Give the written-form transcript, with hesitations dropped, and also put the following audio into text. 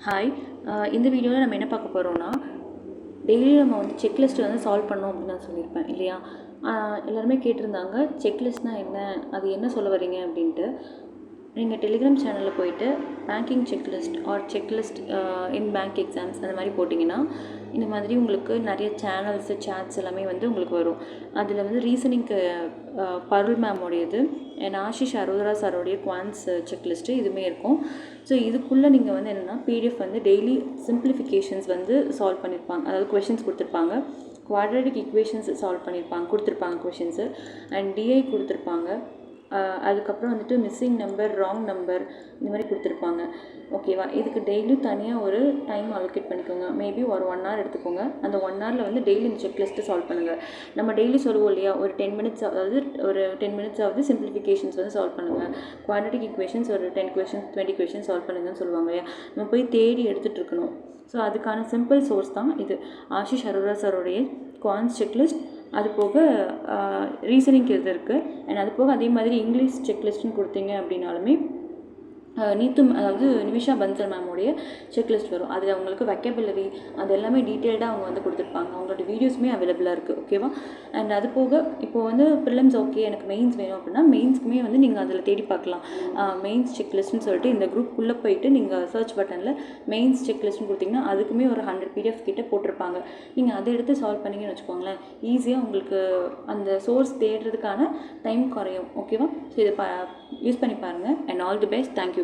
Hi. இந்த வீடியோவில் நம்ம என்ன பார்க்க போகிறோம்னா, டெய்லி நம்ம வந்து செக்லிஸ்ட் வந்து சால்வ் பண்ணோம் அப்படின்னு நான் சொல்லியிருப்பேன் இல்லையா? எல்லாருமே கேட்டிருந்தாங்க, செக்லிஸ்ட்னால் என்ன, அது என்ன சொல்ல வரீங்க அப்படின்ட்டு. நீங்கள் டெலிகிராம் சேனலில் போயிட்டு banking checklist or checklist in bank exams அந்த மாதிரி போட்டிங்கன்னா இந்த மாதிரி உங்களுக்கு நிறைய சேனல்ஸு சேட்ஸ் எல்லாமே வந்து உங்களுக்கு வரும். அதில் வந்து ரீசனிங்க்கு பருள் மேமோடையது அண்ட் ஆஷிஷ் அரோரா சாரோடைய குவான்ஸ் செக்லிஸ்ட்டு இதுவுமே இருக்கும். ஸோ இதுக்குள்ளே நீங்கள் வந்து என்னென்னா பிடிஎஃப் வந்து டெய்லி சிம்பிளிஃபிகேஷன்ஸ் வந்து சால்வ் பண்ணியிருப்பாங்க, அதாவது கொஷின்ஸ் கொடுத்துருப்பாங்க, குவாட்ரேட்டிக் ஈக்குவேஷன்ஸ் சால்வ் கொடுத்துருப்பாங்க கொஷின்ஸு, அண்ட் டிஐ கொடுத்துருப்பாங்க. அதுக்கப்புறம் வந்துட்டு மிஸ்ஸிங் நம்பர், ராங் நம்பர் இந்த மாதிரி கொடுத்துருப்பாங்க. ஓகேவா? இதுக்கு டெய்லியும் தனியாக ஒரு டைம் அலோகேட் பண்ணிக்கோங்க. மேபி ஒரு 1 hour எடுத்துக்கோங்க. அந்த 1 hourல வந்து டெய்லி இந்த செக்லிஸ்ட்டு சால்வ் பண்ணுங்கள். நம்ம டெய்லி சொல்லுவோம் இல்லையா, ஒரு 10 minutes, அதாவது ஒரு 10 minutes ஆகுது சிம்பிளிஃபிகேஷன்ஸ் வந்து சால்வ் பண்ணுங்கள், குவாட்ரேட்டிக் ஈக்குவேஷன்ஸ் ஒரு 10 questions 20 questions சால்வ் பண்ணுங்கன்னு சொல்லுவாங்க இல்லையா. நம்ம போய் தேடி எடுத்துகிட்டு இருக்கணும். ஸோ அதுக்கான சிம்பிள் சோர்ஸ் தான் இது, ஆஷிஷ் அரோரா சாரோடைய குவான்ஸ் செக்லிஸ்ட். அது போக ரீசனிங்க்கு இது இருக்குது. அண்ட் அது போக அதே மாதிரி இங்கிலீஷ் செக்லிஸ்ட்னு கொடுத்தீங்க அப்படின்னாலுமே அதாவது நிமிஷா பன்சல் மேமோடைய செக்லிஸ்ட் வரும். அதில் அவங்களுக்கு வெக்கபுலரி அது எல்லாமே டீட்டெயில்டாக அவங்க வந்து கொடுத்துருப்பாங்க. அவங்களோட வீடியோஸுமே அவைலபிளாக இருக்குது. ஓகேவா? அண்ட் அது போக இப்போது வந்து ப்ரிலிம்ஸ் ஓகே, எனக்கு மெயின்ஸ் வேணும் அப்படின்னா மெயின்ஸ்க்குமே வந்து நீங்கள் அதில் தேடி பார்க்கலாம். மெயின்ஸ் செக்லிஸ்ட்னு சொல்லிட்டு இந்த குரூப்புக்குள்ளே போயிட்டு நீங்கள் சர்ச் பட்டனில் மெயின்ஸ் செக்லிஸ்ட்னு கொடுத்தீங்கன்னா அதுக்குமே ஒரு 100 PDF கிட்ட போட்டிருப்பாங்க. நீங்கள் அதை எடுத்து சால்வ் பண்ணிங்கன்னு வச்சுக்கோங்களேன், ஈஸியாக உங்களுக்கு அந்த சோர்ஸ் தேடுறதுக்கான டைம் குறையும். ஓகேவா? ஸோ இதை யூஸ் பண்ணி பாருங்கள். And all the best. Thank you.